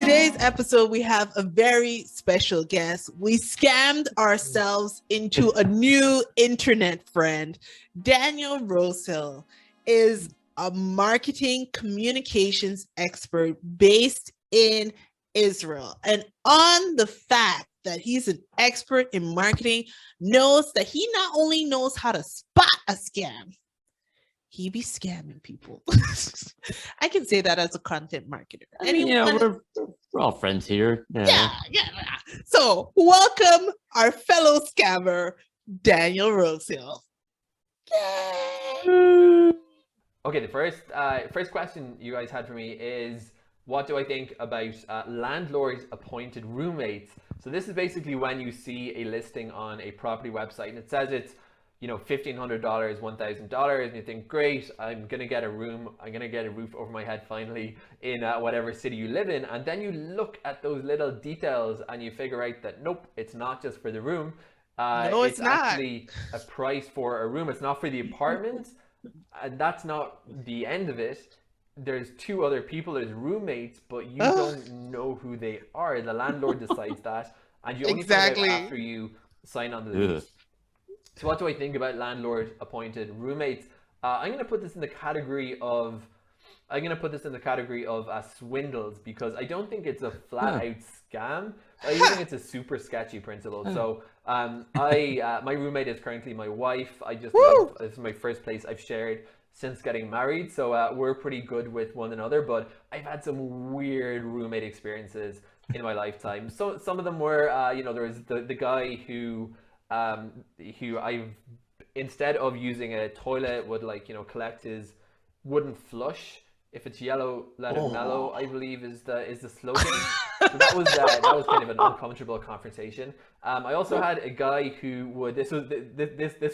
today's episode, we have a very special guest. We scammed ourselves into a new internet friend. Daniel Rosehill is a marketing communications expert based in Israel. And on the fact that he's an expert in marketing, knows that he not only knows how to spot a scam, he be scamming people. I can say that as a content marketer. We're all friends here. Yeah. So welcome our fellow scammer, Daniel Rosehill. Yay! Okay, the first question you guys had for me is, what do I think about landlords appointed roommates? So this is basically when you see a listing on a property website and it says it's, $1,500, $1,000, and you think, great, I'm gonna get a room, I'm gonna get a roof over my head finally in whatever city you live in. And then you look at those little details and you figure out that nope, it's not just for the room. No, it's not. Actually a price for a room. It's not for the apartment, and that's not the end of it. There's two other people, there's roommates, but you don't know who they are. The landlord decides that, and you only find out after you sign on the lease. So what do I think about landlord appointed roommates? I'm going to put this in the category of swindles, because I don't think it's a flat out scam. I think it's a super sketchy principle. So my roommate is currently my wife. This is my first place I've shared since getting married. So we're pretty good with one another, but I've had some weird roommate experiences in my lifetime. So some of them were, there was the guy who I've, instead of using a toilet, would collect his wooden flush. If it's yellow, let it mellow, I believe is the slogan. So that was kind of an uncomfortable confrontation. I also had a guy who would, this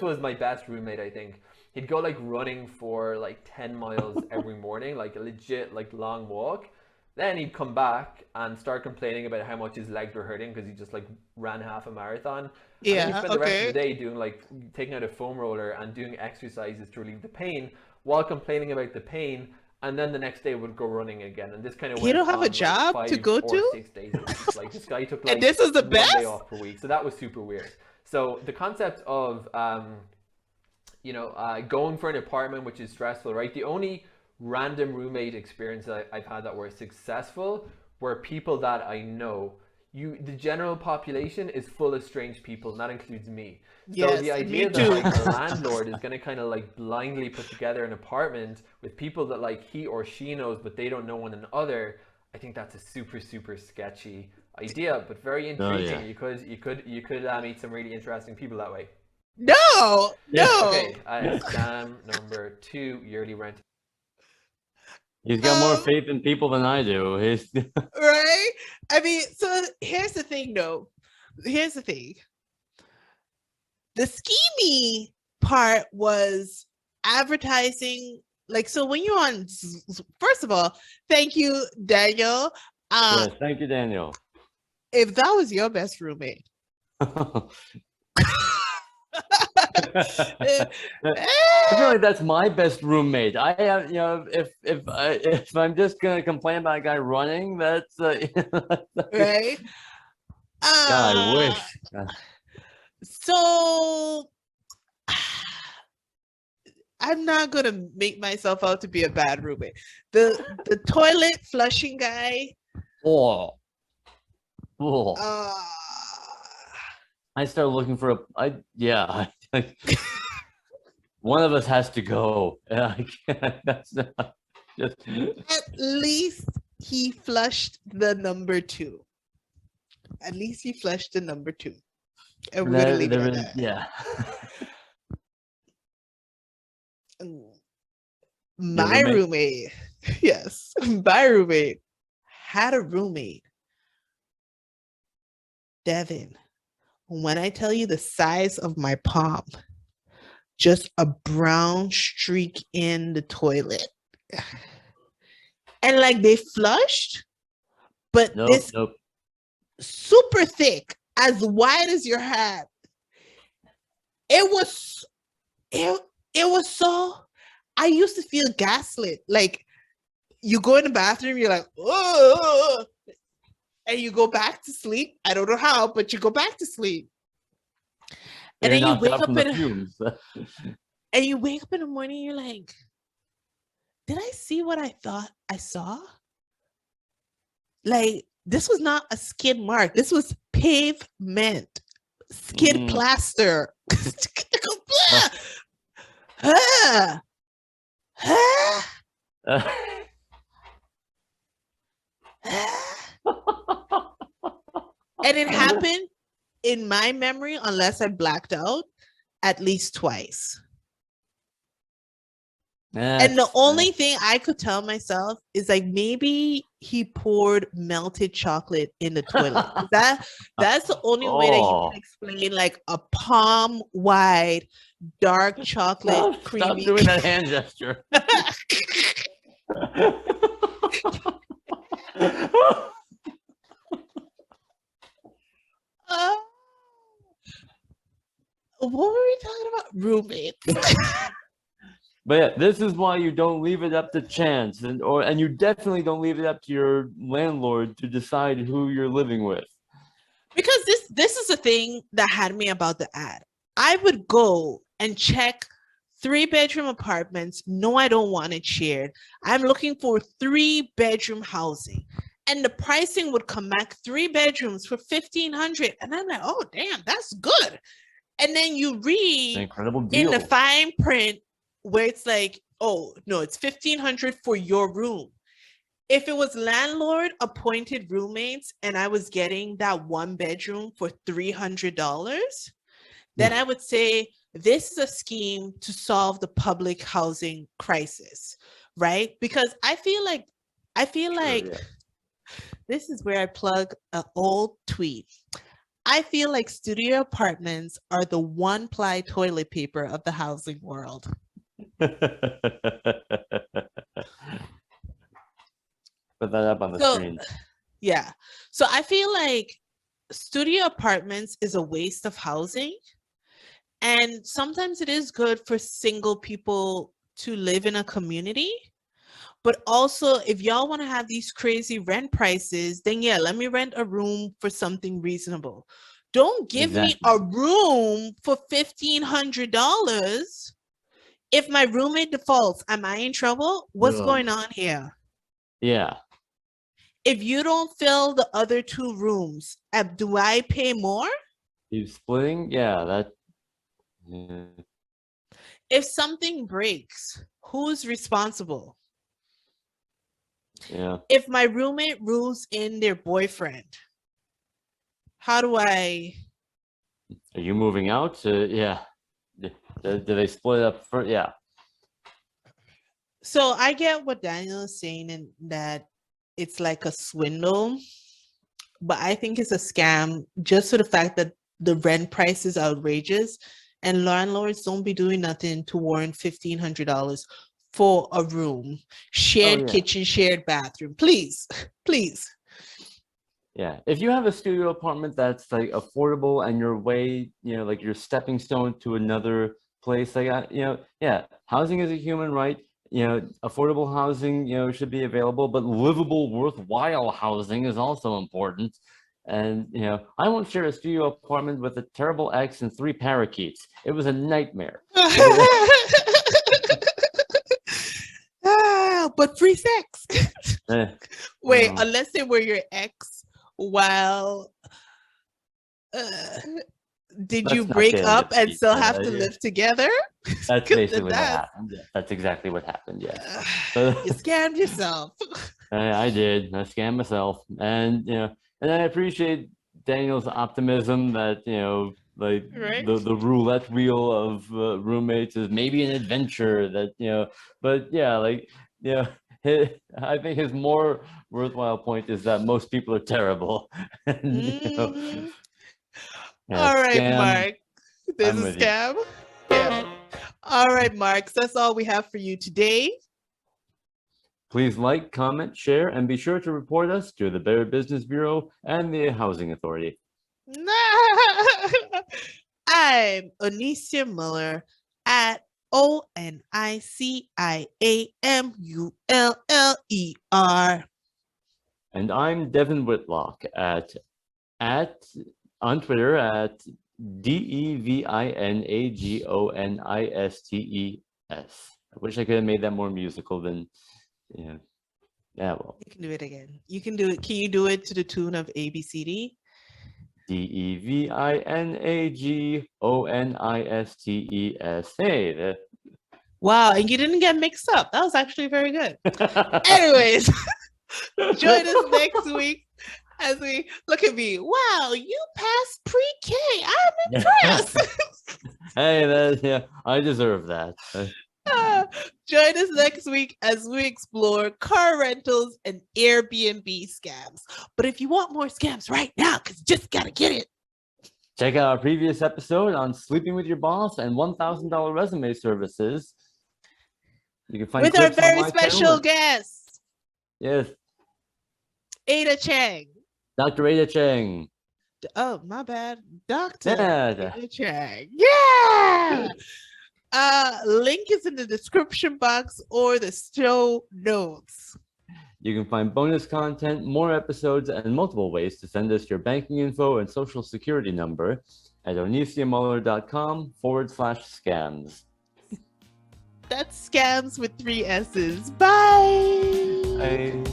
was my best roommate, I think. He'd go running for 10 miles every morning, a legit long walk. Then he'd come back and start complaining about how much his legs were hurting because he just ran half a marathon. And then he'd spend the rest of the day doing taking out a foam roller and doing exercises to relieve the pain while complaining about the pain. And then the next day would go running again. And this kind of you don't have a job to go to? 6 days a week. This guy took and this is the one best day off per week. So that was super weird. So the concept of going for an apartment, which is stressful, right? The only random roommate experience that I've had that were successful were people that I know. The general population is full of strange people, and that includes me. So yes, the idea that the landlord is going to blindly put together an apartment with people that he or she knows, but they don't know one another, I think that's a super, super sketchy idea, but very intriguing. You could meet some really interesting people that way. No. Okay, scam number 2, yearly rent. He's got more faith in people than I do. Right? I mean, so here's the thing, though. Here's the thing. The scheming part was advertising. So when you're on, first of all, thank you, Daniel. Yes, thank you, Daniel. If that was your best roommate. I feel like that's my best roommate. I have, if I'm just gonna complain about a guy running, that's right. God, I wish. So I'm not gonna make myself out to be a bad roommate. The toilet flushing guy. I start looking for one of us has to go. I can't. That's not just. At least he flushed the number 2. At least he flushed the number 2. And we're gonna leave it at that. Yeah. My roommate, yes, my roommate had a roommate, Devin. When I tell you the size of my palm, just a brown streak in the toilet. And they flushed, but super thick, as wide as your hat. It was so, I used to feel gaslit. You go in the bathroom, you're like, oh, and you go back to sleep. I don't know how, but you go back to sleep. And You're then you knocked wake out up from the fumes. and you wake up in the morning, you're like, did I see what I thought I saw? Like, this was not a skid mark. This was pavement, skid plaster. Ah, ah, ah. And it happened in my memory, unless I blacked out, at least twice. And the only thing I could tell myself is like maybe he poured melted chocolate in the toilet. That's the only way that you can explain like a palm wide dark chocolate creamy. Stop doing that hand gesture. What were we talking about? Roommates. But yeah, this is why you don't leave it up to chance, and you definitely don't leave it up to your landlord to decide who you're living with. Because this is the thing that had me about the ad. I would go and check 3-bedroom apartments. No, I don't want it shared. I'm looking for 3-bedroom housing. And the pricing would come back 3 bedrooms for $1,500. And I'm like, oh damn, that's good. And then you read incredible deal in the fine print where it's like, oh no, it's $1,500 for your room. If it was landlord appointed roommates and I was getting that 1 bedroom for $300, then I would say this is a scheme to solve the public housing crisis, right? Because I feel like this is where I plug an old tweet. I feel like studio apartments are the 1-ply toilet paper of the housing world. Put that up on the screen. Yeah. So I feel like studio apartments is a waste of housing. And sometimes it is good for single people to live in a community. But also, if y'all want to have these crazy rent prices, then yeah, let me rent a room for something reasonable. Don't give me a room for $1,500. If my roommate defaults, am I in trouble? What's going on here? Yeah. If you don't fill the other 2 rooms, do I pay more? You splitting? Yeah, If something breaks, who's responsible? Yeah. If my roommate rules in their boyfriend, how do I? Are you moving out? Yeah. Do they split up? Yeah. So I get what Daniel is saying, and that it's like a swindle, but I think it's a scam just for the fact that the rent price is outrageous, and landlords don't be doing nothing to warrant $1,500 for a room, shared kitchen, shared bathroom. Please. Yeah, if you have a studio apartment that's like affordable and your way, like your stepping stone to another place, like yeah, housing is a human right. Affordable housing, should be available, but livable, worthwhile housing is also important. And I won't share a studio apartment with a terrible ex and 3 parakeets. It was a nightmare. But free sex. Wait, unless they were your ex while did you break up and still have to live together? That's basically what happened. Yeah, that's exactly what happened. Yeah. You scammed yourself. I did. I scammed myself. And and I appreciate Daniel's optimism that like the roulette wheel of roommates is maybe an adventure that but yeah, like I think his more worthwhile point is that most people are terrible. And, all right, scam. Mark. There's a scam. Yeah. All right, Mark. So that's all we have for you today. Please like, comment, share, and be sure to report us to the Better Business Bureau and the Housing Authority. I'm Onicia Muller at ONICIAMULLER. And I'm Devin Whitlock at on Twitter at DEVINAGONISTES. I wish I could have made that more musical than, yeah. Yeah, well. You can do it again. You can do it. Can you do it to the tune of ABCD? DEVINAGONISTES. Hey, Wow, and you didn't get mixed up. That was actually very good. Anyways, join us next week as we look at me. Wow, you passed pre-K. I'm impressed. Hey, yeah, I deserve that. Join us next week as we explore car rentals and Airbnb scams. But if you want more scams right now, because you just got to get it. Check out our previous episode on sleeping with your boss and $1,000 resume services. You can find with our clips on very my special channel. guest, Yes, Ada Chang. Dr. Ada Chang. Oh, my bad. Dr. Yeah. Ada Chang. Yeah. Link is in the description box or the show notes. You can find bonus content, more episodes, and multiple ways to send us your banking info and social security number at onesiamuller.com/scams. That's scams with 3 S's. Bye. Bye.